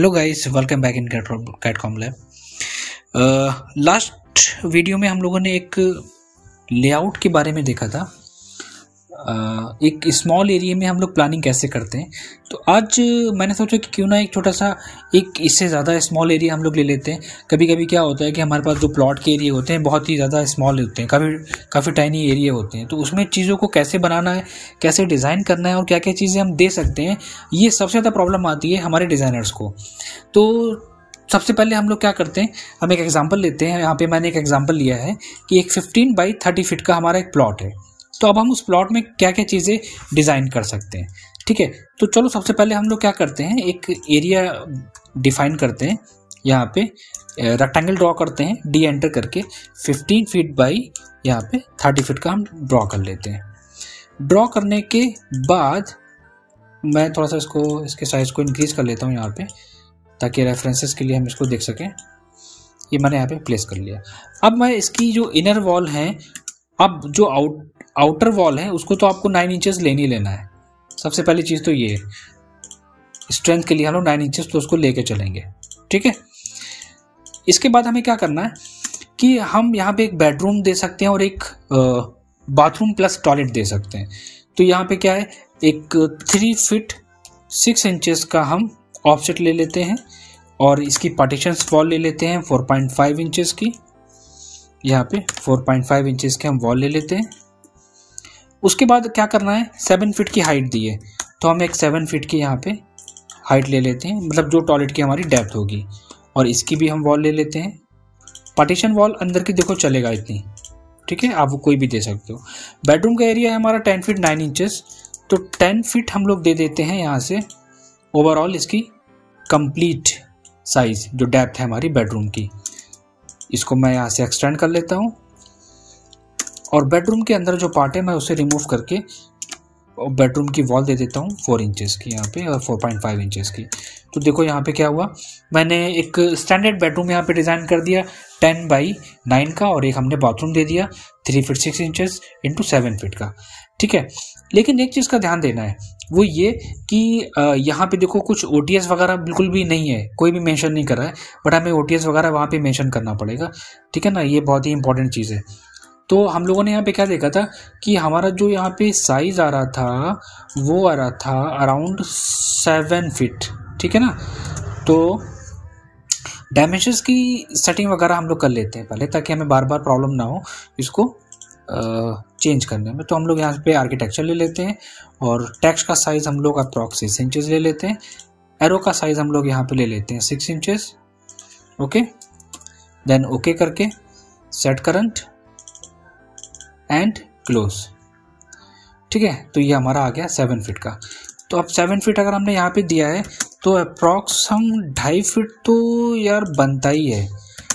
Hello guys, welcome back in Catcom lab. Last video में हम लोगों ने एक लेआउट के बारे में देखा था। एक स्मॉल एरिया में हम लोग प्लानिंग कैसे करते हैं। तो आज मैंने सोचा कि क्यों ना एक छोटा सा एक इससे ज़्यादा स्मॉल एरिया हम लोग ले लेते हैं। कभी कभी क्या होता है कि हमारे पास जो प्लॉट के एरिया होते हैं बहुत ही ज़्यादा स्मॉल होते हैं, काफ़ी टाइनी एरिया होते हैं। तो उसमें चीज़ों को कैसे बनाना है, कैसे डिज़ाइन करना है और क्या क्या चीज़ें हम दे सकते हैं, ये सबसे ज़्यादा प्रॉब्लम आती है हमारे डिज़ाइनर्स को। तो सबसे पहले हम लोग क्या करते हैं, हम एक एग्जांपल लेते हैं। यहाँ पे मैंने एक एग्जांपल लिया है कि एक 15 बाई 30 फीट का हमारा एक प्लॉट है। तो अब हम उस प्लॉट में क्या क्या चीज़ें डिज़ाइन कर सकते हैं, ठीक है। तो चलो सबसे पहले हम लोग क्या करते हैं, एक एरिया डिफाइन करते हैं। यहाँ पे रेक्टेंगल ड्रॉ करते हैं, डी एंटर करके 15 फीट बाई यहाँ पे 30 फीट का हम ड्रॉ कर लेते हैं। ड्रॉ करने के बाद मैं थोड़ा सा इसके साइज़ को इंक्रीज़ कर लेता हूँ यहाँ पे, ताकि रेफरेंसेस के लिए हम इसको देख सकें। ये मैंने यहाँ पे प्लेस कर लिया। अब मैं इसकी जो इनर वॉल है, अब जो आउटर वॉल है उसको तो आपको 9 इंचेस लेनी लेना है। सबसे पहली चीज़ तो ये है, स्ट्रेंथ के लिए हम लोग 9 इंचेस तो उसको लेके चलेंगे, ठीक है। इसके बाद हमें क्या करना है कि हम यहाँ पे एक बेडरूम दे सकते हैं और एक बाथरूम प्लस टॉयलेट दे सकते हैं। तो यहाँ पे क्या है, एक 3 फीट 6 इंचेस का हम ऑफसेट ले लेते हैं और इसकी पार्टीशंस वॉल ले लेते हैं 4.5 इंचेस की। यहाँ पे 4.5 इंचेस के हम वॉल ले लेते हैं। उसके बाद क्या करना है, 7 फीट की हाइट दी है तो हम एक 7 फीट की यहाँ पे हाइट ले लेते हैं, मतलब जो टॉयलेट की हमारी डेप्थ होगी, और इसकी भी हम वॉल ले लेते हैं। पार्टीशन वॉल अंदर की देखो चलेगा इतनी, ठीक है, आप वो कोई भी दे सकते हो। बेडरूम का एरिया है हमारा 10 फीट 9 इंचेस, तो 10 फीट हम लोग दे देते हैं यहाँ से। ओवरऑल इसकी कंप्लीट साइज जो डेप्थ है हमारी बेडरूम की, इसको मैं यहाँ से एक्सटेंड कर लेता हूँ और बेडरूम के अंदर जो पार्ट है मैं उसे रिमूव करके बेडरूम की वॉल दे देता हूँ 4 इंचेस की यहाँ पे और 4.5 इंचेस की। तो देखो यहाँ पे क्या हुआ, मैंने एक स्टैंडर्ड बेडरूम यहाँ पे डिज़ाइन कर दिया 10 बाई 9 का, और एक हमने बाथरूम दे दिया 3 फीट 6 इंचेस इंटू 7 फीट का, ठीक है। लेकिन एक चीज़ का ध्यान देना है, वो ये कि यहाँ पे देखो कुछ OTS वगैरह बिल्कुल भी नहीं है, कोई भी मेंशन नहीं कर रहा है, बट हमें OTS वगैरह वहाँ पे मेंशन करना पड़ेगा, ठीक है ना। ये बहुत ही इंपॉर्टेंट चीज़ है। तो हम लोगों ने यहाँ पे क्या देखा था कि हमारा जो यहाँ पे साइज़ आ रहा था वो आ रहा था अराउंड 7 फीट, ठीक है ना। तो डायमेंशंस की सेटिंग वगैरह हम लोग कर लेते हैं पहले, ताकि हमें बार बार प्रॉब्लम ना हो इसको चेंज करने में। तो हम लोग यहाँ पे आर्किटेक्चर ले लेते हैं और टेक्स्ट का साइज़ हम लोग अप्रॉक्स 6 इंचेस ले लेते हैं। एरो का साइज़ हम लोग यहाँ पे ले लेते हैं 6 इंचेस, ओके। देन ओके करके सेट करंट एंड क्लोज, ठीक है। तो ये हमारा आ गया 7 फीट का। तो अब 7 फीट अगर हमने यहाँ पे दिया है तो अप्रॉक्स हम 2.5 फीट तो यार बनता ही है,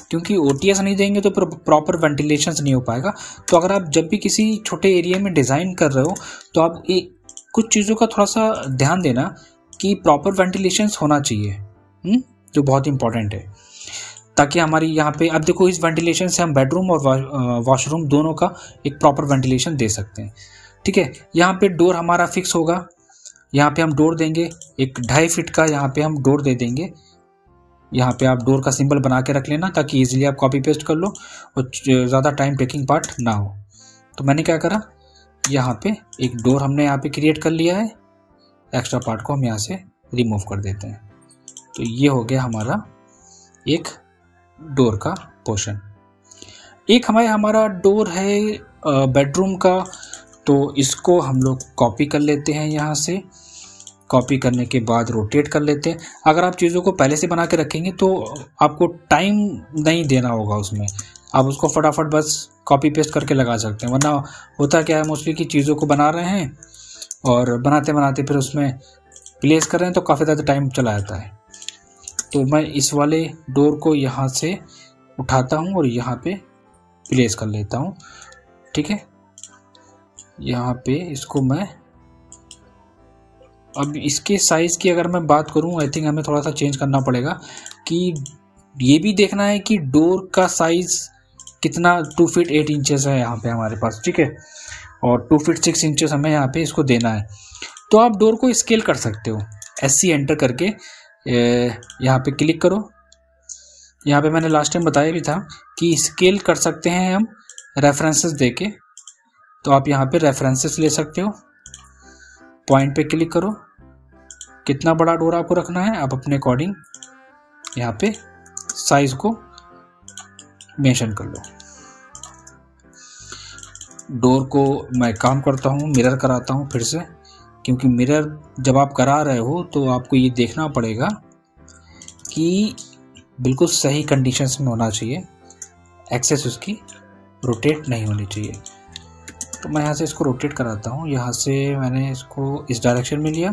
क्योंकि OTS नहीं देंगे तो प्रॉपर वेंटिलेशन नहीं हो पाएगा। तो अगर आप जब भी किसी छोटे एरिया में डिज़ाइन कर रहे हो तो आप कुछ चीज़ों का थोड़ा सा ध्यान देना कि प्रॉपर वेंटिलेशन होना चाहिए, जो बहुत इंपॉर्टेंट है, ताकि हमारी यहाँ पे अब देखो इस वेंटिलेशन से हम बेडरूम और वॉशरूम दोनों का एक प्रॉपर वेंटिलेशन दे सकते हैं, ठीक है। यहाँ पे डोर हमारा फिक्स होगा, यहाँ पे हम डोर देंगे एक 2.5 फीट का, यहाँ पे हम डोर दे देंगे। यहाँ पे आप डोर का सिंबल बना के रख लेना ताकि इजीली आप कॉपी पेस्ट कर लो और ज़्यादा टाइम टेकिंग पार्ट ना हो। तो मैंने क्या करा, यहाँ पे एक डोर हमने यहाँ पे क्रिएट कर लिया है, एक्स्ट्रा पार्ट को हम यहाँ से रिमूव कर देते हैं। तो ये हो गया हमारा एक डोर का पोर्शन। एक हमारा डोर है बेडरूम का, तो इसको हम लोग कॉपी कर लेते हैं यहाँ से। कॉपी करने के बाद रोटेट कर लेते हैं। अगर आप चीज़ों को पहले से बना के रखेंगे तो आपको टाइम नहीं देना होगा उसमें, आप उसको फटाफट बस कॉपी पेस्ट करके लगा सकते हैं। वरना होता क्या है मोस्टली कि चीज़ों को बना रहे हैं और बनाते बनाते फिर उसमें प्लेस कर रहे हैं तो काफ़ी ज़्यादा टाइम चला जाता है। तो मैं इस वाले डोर को यहाँ से उठाता हूँ और यहाँ पे प्लेस कर लेता हूँ, ठीक है। यहाँ पे इसको मैं अब इसके साइज़ की अगर मैं बात करूँ, आई थिंक हमें थोड़ा सा चेंज करना पड़ेगा कि ये भी देखना है कि डोर का साइज़ कितना 2 फीट 8 इंचेस है यहाँ पे हमारे पास, ठीक है, और 2 फीट 6 इंचेस हमें यहाँ पे इसको देना है। तो आप डोर को स्केल कर सकते हो, SC एंटर करके यहाँ पे क्लिक करो। यहाँ पे मैंने लास्ट टाइम बताया भी था कि स्केल कर सकते हैं हम रेफरेंसेस देके, तो आप यहाँ पे रेफरेंसेस ले सकते हो। पॉइंट पे क्लिक करो, कितना बड़ा डोर आपको रखना है आप अपने अकॉर्डिंग यहाँ पे साइज को मेंशन कर लो। डोर को मैं काम करता हूँ, मिरर कराता हूँ फिर से, क्योंकि मिरर जब आप करा रहे हो तो आपको ये देखना पड़ेगा कि बिल्कुल सही कंडीशंस में होना चाहिए, एक्सेस उसकी रोटेट नहीं होनी चाहिए। तो मैं यहाँ से इसको रोटेट कराता हूँ। यहाँ से मैंने इसको इस डायरेक्शन में लिया,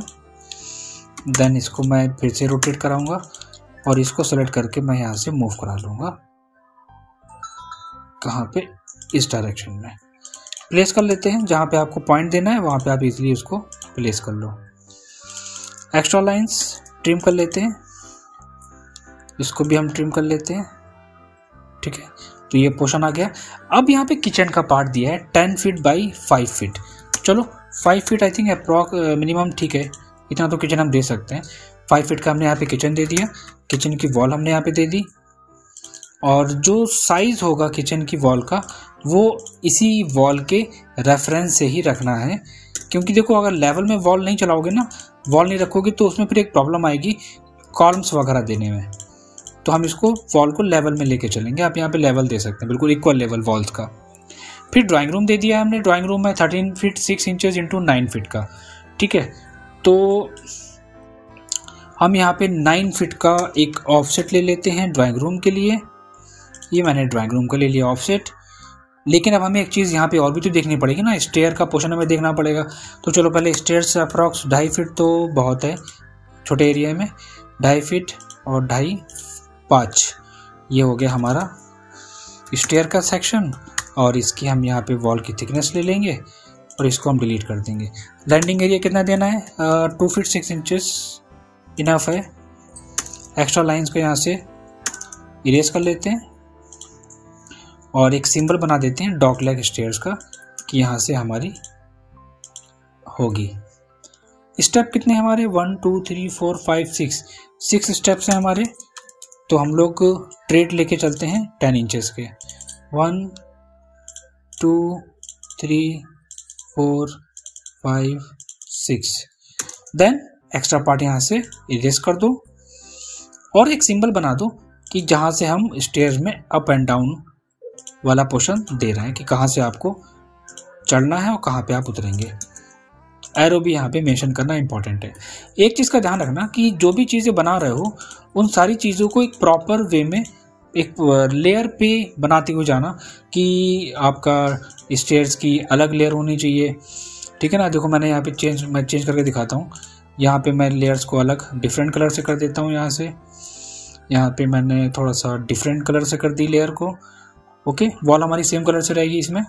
देन इसको मैं फिर से रोटेट कराऊंगा और इसको सेलेक्ट करके मैं यहाँ से मूव करा लूँगा। कहाँ पे? इस डायरेक्शन में प्लेस कर लेते हैं। जहाँ पे आपको पॉइंट देना है वहाँ पे आप इजीली उसको प्लेस कर लो। एक्स्ट्रा लाइंस ट्रिम कर लेते हैं, इसको भी हम ट्रिम कर लेते हैं। ठीक है, तो ये पोर्शन आ गया। अब यहाँ पे किचन का पार्ट दिया है 10 फीट बाई 5 फीट। चलो 5 feet I think approx minimum ठीक है, इतना तो किचन हम दे सकते हैं। 5 फीट का हमने यहाँ पे किचन दे दिया, किचन की वॉल हमने यहाँ पे दे दी, और जो साइज होगा किचन की वॉल का वो इसी वॉल के रेफरेंस से ही रखना है। क्योंकि देखो अगर लेवल में वॉल नहीं चलाओगे ना, वॉल नहीं रखोगे तो उसमें फिर एक प्रॉब्लम आएगी कॉलम्स वगैरह देने में। तो हम इसको वॉल को लेवल में लेके चलेंगे। आप यहाँ पे लेवल दे सकते हैं, बिल्कुल इक्वल लेवल वॉल्स का। फिर ड्राइंग रूम दे दिया हमने। ड्राइंग रूम में 13 फीट 6 इंचेस इंटू 9 फीट का। ठीक है, तो हम यहाँ पे 9 फीट का एक ऑफसेट ले लेते हैं ड्राइंग रूम के लिए। ये मैंने ड्राइंग रूम का ले लिया ऑफसेट। लेकिन अब हमें एक चीज़ यहाँ पे और भी तो देखनी पड़ेगी ना, स्टेयर का पोर्शन हमें देखना पड़ेगा। तो चलो पहले स्टेयर से अप्रॉक्स 2.5 फीट तो बहुत है छोटे एरिया में, 2.5 फीट और 2.5 5, ये हो गया हमारा स्टेयर का सेक्शन। और इसकी हम यहाँ पे वॉल की थिकनेस ले लेंगे और इसको हम डिलीट कर देंगे। लैंडिंग एरिया कितना देना है? 2 फीट 6 इंचेस इनफ है। एक्स्ट्रा लाइंस को यहाँ से इरेज कर लेते हैं और एक सिंबल बना देते हैं डॉग लेग स्टेयर्स का कि यहाँ से हमारी होगी। स्टेप कितने हमारे? 1 2 3 4 5 6 स्टेप्स हैं हमारे। तो हम लोग ट्रेड लेके चलते हैं 10 इंचेस के। 1 2 3 4 5 6। देन एक्स्ट्रा पार्ट यहाँ से इरेज कर दो और एक सिंबल बना दो कि जहाँ से हम स्टेयर्स में अप एंड डाउन वाला पोर्शन दे रहे हैं कि कहाँ से आपको चढ़ना है और कहाँ पे आप उतरेंगे। एरो भी यहाँ पे मेंशन करना इंपॉर्टेंट है। एक चीज़ का ध्यान रखना कि जो भी चीज़ें बना रहे हो उन सारी चीज़ों को एक प्रॉपर वे में एक लेयर पे बनाते हुए जाना कि आपका स्टेयर्स की अलग लेयर होनी चाहिए। ठीक है ना, देखो मैंने यहाँ पे मैं चेंज करके दिखाता हूँ। यहाँ पे मैं लेयर्स को अलग डिफरेंट कलर से कर देता हूँ। यहाँ पे मैंने थोड़ा सा डिफरेंट कलर से कर दी लेयर को। ओके, वॉल हमारी सेम कलर से रहेगी इसमें।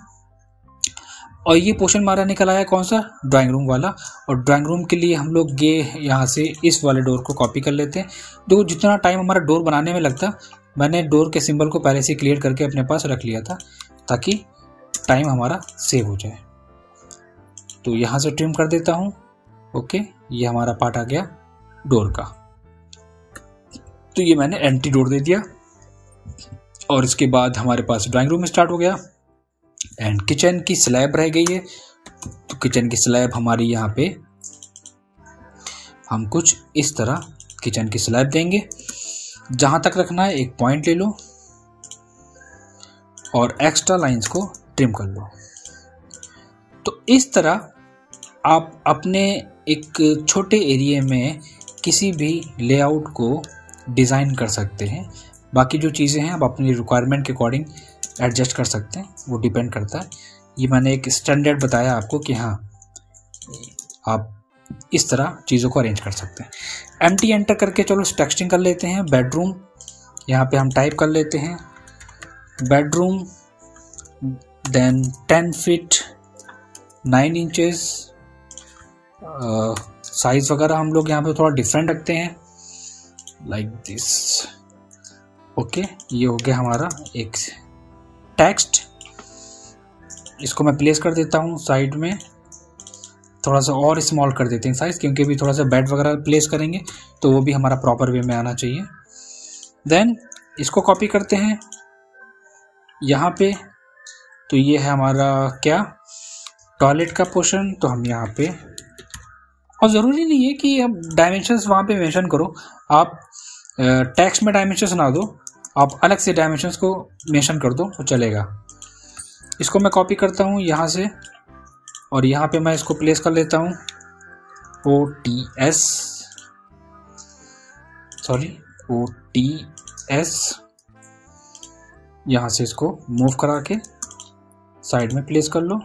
और ये पोर्शन हमारा निकल आया कौन सा? ड्राइंग रूम वाला। और ड्राइंग रूम के लिए हम लोग ये यहाँ से इस वाले डोर को कॉपी कर लेते हैं। देखो जितना टाइम हमारा डोर बनाने में लगता, मैंने डोर के सिंबल को पहले से क्लियर करके अपने पास रख लिया था ताकि टाइम हमारा सेव हो जाए। तो यहाँ से ट्रिम कर देता हूँ। ओके, ये हमारा पार्ट आ गया डोर का। तो ये मैंने एंट्री डोर दे दिया और इसके बाद हमारे पास ड्राइंग रूम स्टार्ट हो गया। एंड किचन की स्लैब रह गई है। तो किचन की स्लैब हमारी यहाँ पे हम कुछ इस तरह किचन की स्लैब देंगे। जहाँ तक रखना है एक पॉइंट ले लो और एक्स्ट्रा लाइंस को ट्रिम कर लो। तो इस तरह आप अपने एक छोटे एरिया में किसी भी लेआउट को डिज़ाइन कर सकते हैं। बाकी जो चीज़ें हैं आप अपनी रिक्वायरमेंट के अकॉर्डिंग एडजस्ट कर सकते हैं, वो डिपेंड करता है। ये मैंने एक स्टैंडर्ड बताया आपको कि हाँ आप इस तरह चीज़ों को अरेंज कर सकते हैं। एम्प्टी एंटर करके चलो टेक्सटिंग कर लेते हैं। बेडरूम यहाँ पे हम टाइप कर लेते हैं bedroom, then 10 feet 9 inches. Size वगैरह हम लोग यहाँ पे थोड़ा डिफरेंट रखते हैं लाइक दिस। ओके, ये हो गया हमारा एक टेक्स्ट। इसको मैं प्लेस कर देता हूँ साइड में थोड़ा सा और स्मॉल कर देते हैं साइज़, क्योंकि भी थोड़ा सा बेड वगैरह प्लेस करेंगे तो वो भी हमारा प्रॉपर वे में आना चाहिए। देन इसको कॉपी करते हैं यहाँ पे। तो ये है हमारा क्या, टॉयलेट का पोर्शन। तो हम यहाँ पे, और ज़रूरी नहीं है कि अब डायमेंशंस वहाँ पे मेंशन करो, आप टेक्स्ट में डायमेंशंस ना दो, आप अलग से डायमेंशंस को मेंशन कर दो तो चलेगा। इसको मैं कॉपी करता हूँ यहाँ से और यहाँ पे मैं इसको प्लेस कर लेता हूँ OTS। यहाँ से इसको मूव करा के साइड में प्लेस कर लो।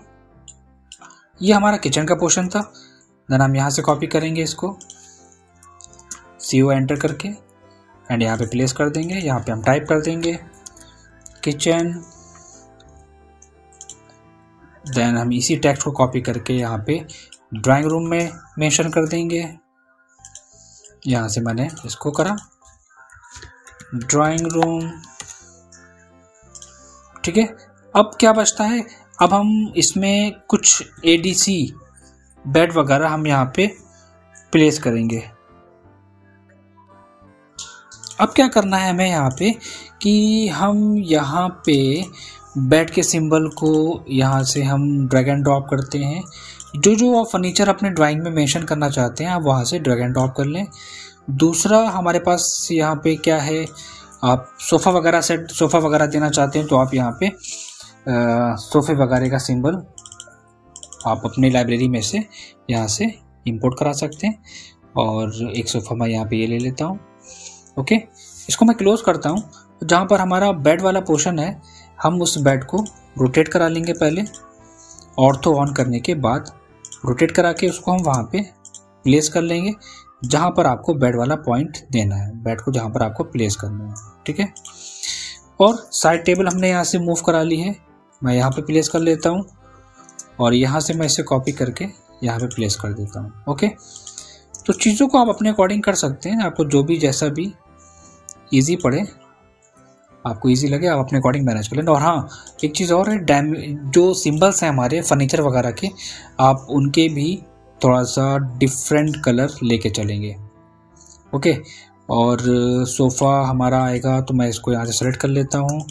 ये हमारा किचन का पोर्शन था। देन हम यहाँ से कॉपी करेंगे इसको, CO एंटर करके एंड यहाँ पे प्लेस कर देंगे। यहाँ पे हम टाइप कर देंगे किचन। देन हम इसी टेक्स्ट को कॉपी करके यहाँ पे ड्राइंग रूम में मेंशन कर देंगे। यहाँ से मैंने इसको करा ड्राइंग रूम, ठीक है। अब क्या बचता है, अब हम इसमें कुछ ADC बेड वगैरह हम यहाँ पे प्लेस करेंगे। अब क्या करना है हमें यहाँ पे कि हम यहाँ पे बेड के सिंबल को यहाँ से हम ड्रैग एंड ड्रॉप करते हैं। जो आप फर्नीचर अपने ड्राइंग में मेंशन करना चाहते हैं आप वहाँ से ड्रैग एंड ड्रॉप कर लें। दूसरा हमारे पास यहाँ पे क्या है, आप सोफ़ा वगैरह देना चाहते हैं तो आप यहाँ पे सोफ़े वगैरह का सिंबल आप अपनी लाइब्रेरी में से यहाँ से इंपोर्ट करा सकते हैं। और एक सोफ़ा मैं यहाँ पे ये ले लेता हूँ। ओके, इसको मैं क्लोज करता हूँ। जहाँ पर हमारा बेड वाला पोर्शन है हम उस बेड को रोटेट करा लेंगे। पहले ऑर्थो ऑन करने के बाद रोटेट करा के उसको हम वहाँ पे प्लेस कर लेंगे जहाँ पर आपको बेड वाला पॉइंट देना है, बेड को जहाँ पर आपको प्लेस करना है, ठीक है। और साइड टेबल हमने यहाँ से मूव करा ली है, मैं यहाँ पे प्लेस कर लेता हूँ और यहाँ से मैं इसे कॉपी करके यहाँ पे प्लेस कर देता हूँ। ओके, तो चीज़ों को आप अपने अकॉर्डिंग कर सकते हैं, आपको जो भी जैसा भी ईजी पड़े, आपको इजी लगे आप अपने अकॉर्डिंग मैनेज कर लें। और हाँ, एक चीज़ और है, जो सिंबल्स हैं हमारे फर्नीचर वगैरह के, आप उनके भी थोड़ा सा डिफरेंट कलर लेके चलेंगे। ओके, और सोफ़ा हमारा आएगा तो मैं इसको यहाँ से सेलेक्ट कर लेता हूँ,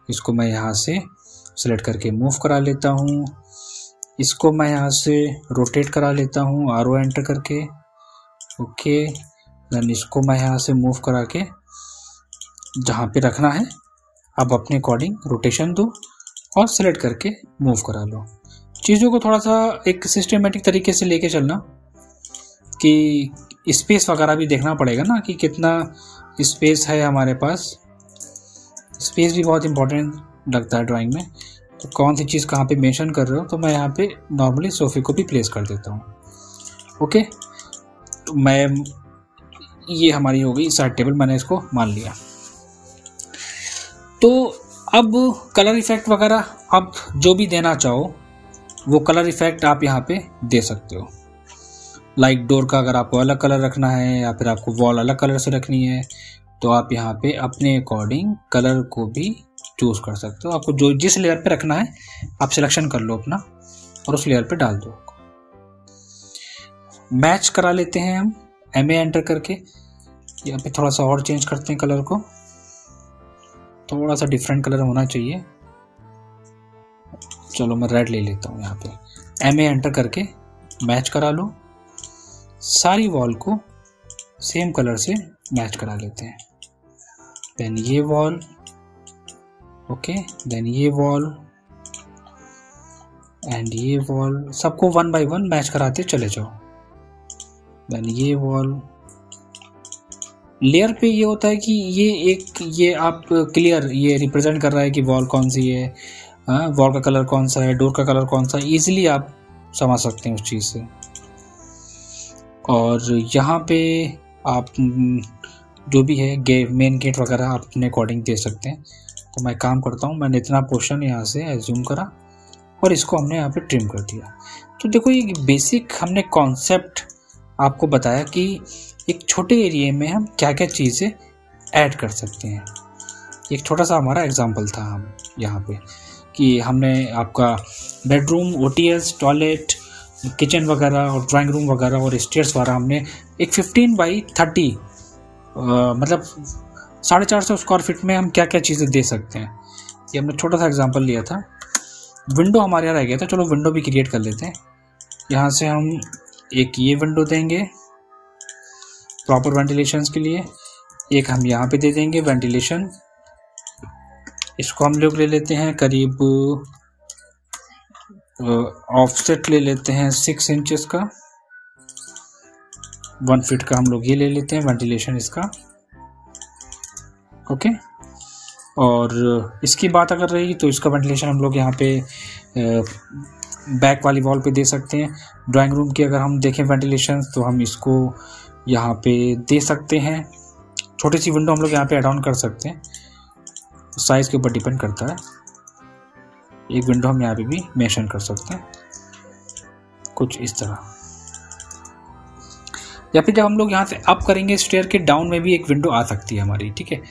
इसको मैं यहाँ से सेलेक्ट करके मूव करा लेता हूँ, इसको मैं यहाँ से रोटेट करा लेता हूँ RO एंटर करके। ओके, देन इसको मैं यहाँ से मूव करा के जहाँ पे रखना है अब अपने अकॉर्डिंग रोटेशन दो और सेलेक्ट करके मूव करा लो। चीज़ों को थोड़ा सा एक सिस्टमेटिक तरीके से लेके चलना कि स्पेस वगैरह भी देखना पड़ेगा ना कि कितना स्पेस है हमारे पास। स्पेस भी बहुत इंपॉर्टेंट लगता है ड्राइंग में, तो कौन सी चीज़ कहाँ पे मेंशन कर रहे हो, तो मैं यहाँ पे नॉर्मली सोफ़े को भी प्लेस कर देता हूँ। ओके, तो मैं ये हमारी हो गई साइड टेबल, मैंने इसको मान लिया। तो अब कलर इफ़ेक्ट वगैरह आप जो भी देना चाहो वो कलर इफ़ेक्ट आप यहाँ पे दे सकते हो। लाइक डोर का अगर आपको अलग कलर रखना है या फिर आपको वॉल अलग कलर से रखनी है तो आप यहाँ पे अपने अकॉर्डिंग कलर को भी चूज कर सकते हो। आपको जो जिस लेयर पे रखना है आप सिलेक्शन कर लो अपना और उस लेयर पे डाल दो। मैच करा लेते हैं हम MA एंटर करके। यहाँ पे थोड़ा सा और चेंज करते हैं कलर को, थोड़ा सा डिफरेंट कलर होना चाहिए। चलो मैं रेड ले लेता हूँ। यहाँ पे MA एंटर करके मैच करा लो, सारी वॉल को सेम कलर से मैच करा लेते हैं। देन ये वॉल, ओके, देन ये वॉल एंड ये वॉल, सबको 1 बाय 1 मैच कराते चले जाओ। देन ये वॉल, लेयर पे ये होता है कि ये आप क्लियर ये रिप्रेजेंट कर रहा है कि वॉल कौन सी है, वॉल का कलर कौन सा है, डोर का कलर कौन सा है, ईजिली आप समझ सकते हैं उस चीज़ से। और यहाँ पे आप जो भी है मेन गेट वगैरह आप अपने अकॉर्डिंग दे सकते हैं। तो मैं काम करता हूँ, मैंने इतना पोर्शन यहाँ से एज्यूम करा और इसको हमने यहाँ पे ट्रिम कर दिया। तो देखो ये बेसिक हमने कॉन्सेप्ट आपको बताया कि एक छोटे एरिया में हम क्या क्या चीज़ें ऐड कर सकते हैं। एक छोटा सा हमारा एग्जांपल था हम यहाँ पे कि हमने आपका बेडरूम, OTS, टॉयलेट किचन वगैरह और ड्राइंग रूम वगैरह और स्टेयर्स वगैरह हमने एक 15x30 मतलब 450 स्क्वायर फीट में हम क्या क्या चीज़ें दे सकते हैं, ये हमने छोटा सा एग्जांपल लिया था। विंडो हमारे यहाँ रह गया था, चलो विंडो भी क्रिएट कर लेते हैं। यहाँ से हम एक ये विंडो देंगे प्रॉपर वेंटिलेशन के लिए, एक हम यहाँ पे दे देंगे वेंटिलेशन। इसको हम लोग ले लेते हैं करीब ऑफसेट ले लेते हैं 6 इंचेस का, 1 फीट का हम लोग ये ले लेते हैं वेंटिलेशन इसका, ओके। और इसकी बात अगर रही तो इसका वेंटिलेशन हम लोग यहाँ पे बैक वाली वॉल पे दे सकते हैं। ड्राइंग रूम की अगर हम देखें वेंटिलेशन तो हम इसको यहाँ पे दे सकते हैं। छोटी सी विंडो हम लोग यहाँ पे ऐड ऑन कर सकते हैं, साइज़ के ऊपर डिपेंड करता है। एक विंडो हम यहाँ पे भी मेंशन कर सकते हैं कुछ इस तरह, या फिर जब हम लोग यहाँ से अप करेंगे स्टेयर के डाउन में भी एक विंडो आ सकती है हमारी, ठीक है।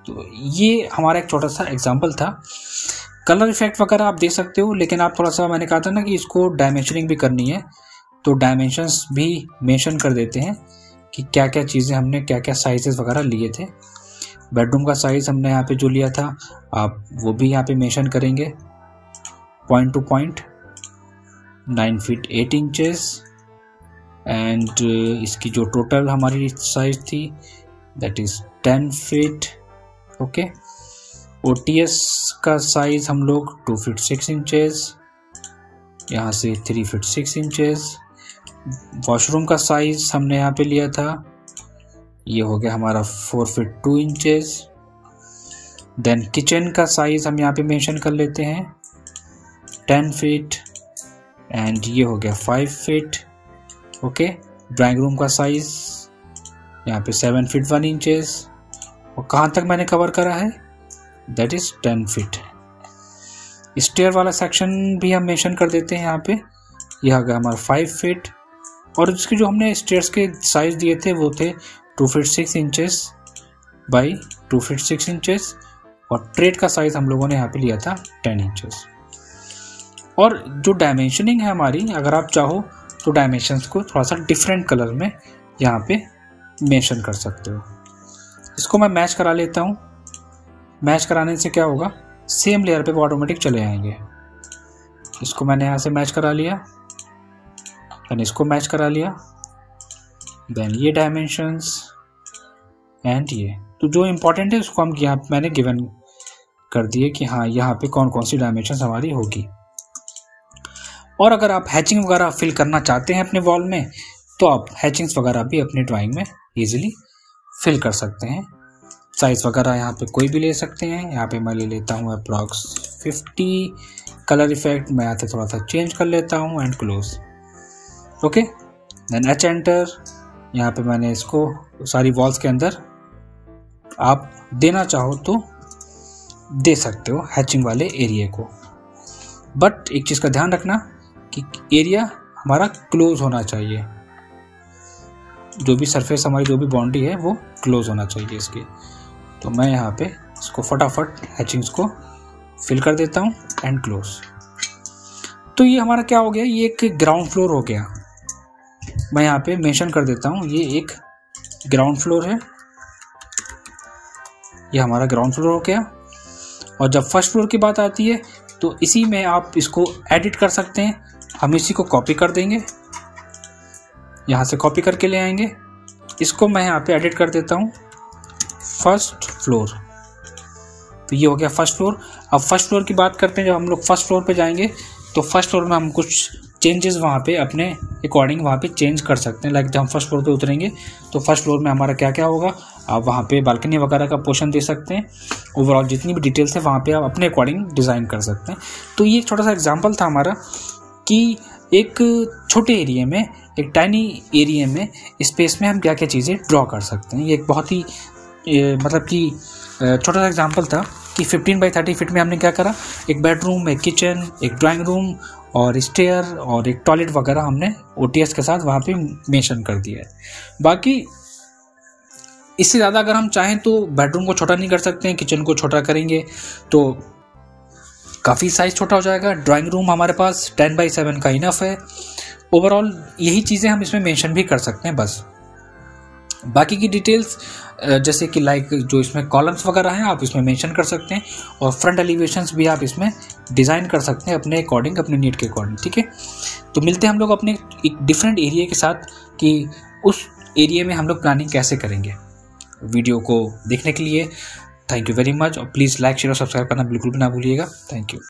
तो ये हमारा एक छोटा सा एग्जांपल था। कलर इफेक्ट वगैरह आप दे सकते हो, लेकिन आप थोड़ा सा, मैंने कहा था ना कि इसको डायमेंशनिंग भी करनी है, तो डायमेंशंस भी मेंशन कर देते हैं कि क्या क्या चीज़ें हमने क्या क्या साइजेस वगैरह लिए थे। बेडरूम का साइज़ हमने यहाँ पे जो लिया था आप वो भी यहाँ पे मेंशन करेंगे, point two point 9 feet 8 inches. And इसकी जो टोटल हमारी साइज थी that is 10 feet, okay. OTS का साइज़ हम लोग 2 फीट 6 इंचेस, यहाँ से 3 फीट 6 इंचेस। वॉशरूम का साइज़ हमने यहाँ पे लिया था, ये हो गया हमारा 4 फीट 2 इंचेस। देन किचन का साइज़ हम यहाँ पे मेंशन कर लेते हैं 10 फीट, एंड ये हो गया 5 फीट, ओके। ड्राइंग रूम का साइज़ यहाँ पे 7 फीट 1 इंचेस, और कहाँ तक मैंने कवर करा है दैट इज़ 10 फीट। स्टेयर वाला सेक्शन भी हम मेंशन कर देते हैं यहाँ पे, यह आ गया हमारा 5 फीट। और इसके जो हमने स्टेयर्स के साइज़ दिए थे वो थे 2 feet 6 inches by 2 feet 6 inches, और ट्रेड का साइज़ हम लोगों ने यहाँ पे लिया था 10 इंचेस। और जो डायमेंशनिंग है हमारी, अगर आप चाहो तो डायमेंशंस को थोड़ा सा डिफरेंट कलर में यहाँ पे मेंशन कर सकते हो। इसको मैं मैच करा लेता हूँ। मैच कराने से क्या होगा, सेम लेयर पे वो ऑटोमेटिक चले आएंगे। इसको मैंने यहाँ से मैच करा लिया, देन इसको मैच करा लिया, देन ये डायमेंशंस एंड ये। तो जो इम्पोर्टेंट है उसको हम यहाँ मैंने गिवन कर दिए कि हाँ यहाँ पे कौन कौन सी डायमेंशंस हमारी होगी। और अगर आप हैचिंग वगैरह फिल करना चाहते हैं अपने वॉल में तो आप हैचिंग्स वगैरह भी अपनी ड्राइंग में इजीली फिल कर सकते हैं। साइज़ वगैरह यहाँ पे कोई भी ले सकते हैं। यहाँ पे मैं ले लेता हूँ अप्रॉक्स 50। कलर इफेक्ट मैं यहाँ से थोड़ा सा चेंज कर लेता हूँ and close, okay. Then H enter. यहाँ पे मैंने इसको सारी वॉल्स के अंदर आप देना चाहो तो दे सकते हो हैचिंग वाले एरिया को, बट एक चीज़ का ध्यान रखना कि एरिया हमारा क्लोज होना चाहिए। जो भी सरफेस हमारी जो भी बाउंड्री है वो क्लोज होना चाहिए इसकी। तो मैं यहाँ पे इसको फटाफट हैचिंग्स को फिल कर देता हूँ एंड क्लोज। तो ये हमारा क्या हो गया, ये एक ग्राउंड फ्लोर हो गया। मैं यहाँ पे मेंशन कर देता हूँ ये एक ग्राउंड फ्लोर है, ये हमारा ग्राउंड फ्लोर हो गया। और जब फर्स्ट फ्लोर की बात आती है तो इसी में आप इसको एडिट कर सकते हैं। हम इसी को कॉपी कर देंगे, यहाँ से कॉपी करके ले आएंगे। इसको मैं यहाँ पे एडिट कर देता हूँ फर्स्ट फ्लोर। तो ये हो गया फर्स्ट फ्लोर। अब फर्स्ट फ्लोर की बात करते हैं। जब हम लोग फर्स्ट फ्लोर पे जाएंगे तो फर्स्ट फ्लोर में हम कुछ चेंजेस वहाँ पे अपने अकॉर्डिंग वहाँ पे चेंज कर सकते हैं। लाइक जब हम फर्स्ट फ्लोर पे उतरेंगे तो फर्स्ट फ्लोर में हमारा क्या क्या होगा, आप वहाँ पे बालकनी वगैरह का पोर्शन दे सकते हैं। ओवरऑल जितनी भी डिटेल्स है वहाँ पे आप अपने अकॉर्डिंग डिज़ाइन कर सकते हैं। तो ये एक छोटा सा एग्जाम्पल था हमारा कि एक छोटे एरिया में, एक टाइनी एरिया में, स्पेस में हम क्या क्या चीज़ें ड्रॉ कर सकते हैं। ये एक बहुत ही मतलब कि छोटा सा एग्जांपल था कि 15 बाई 30 फीट में हमने क्या करा, एक बेडरूम, एक किचन, एक ड्राइंग रूम और स्टेयर और एक टॉयलेट वगैरह हमने OTS के साथ वहाँ पे मेंशन कर दिया है। बाकी इससे ज़्यादा अगर हम चाहें तो बेडरूम को छोटा नहीं कर सकते हैं, किचन को छोटा करेंगे तो काफ़ी साइज़ छोटा हो जाएगा। ड्राइंग रूम हमारे पास 10 बाई 7 का इनफ है ओवरऑल यही चीज़ें हम इसमें मेंशन भी कर सकते हैं बस। बाकी की डिटेल्स जैसे कि लाइक जो इसमें कॉलम्स वगैरह हैं आप इसमें मेंशन कर सकते हैं, और फ्रंट एलिवेशंस भी आप इसमें डिज़ाइन कर सकते हैं अपने अकॉर्डिंग, अपने नीड के अकॉर्डिंग। ठीक है, तो मिलते हैं हम लोग अपने एक डिफरेंट एरिया के साथ कि उस एरिया में हम लोग प्लानिंग कैसे करेंगे। वीडियो को देखने के लिए थैंक यू वेरी मच, और प्लीज़ लाइक शेयर और सब्सक्राइब करना बिल्कुल भी ना भूलिएगा। Thank you.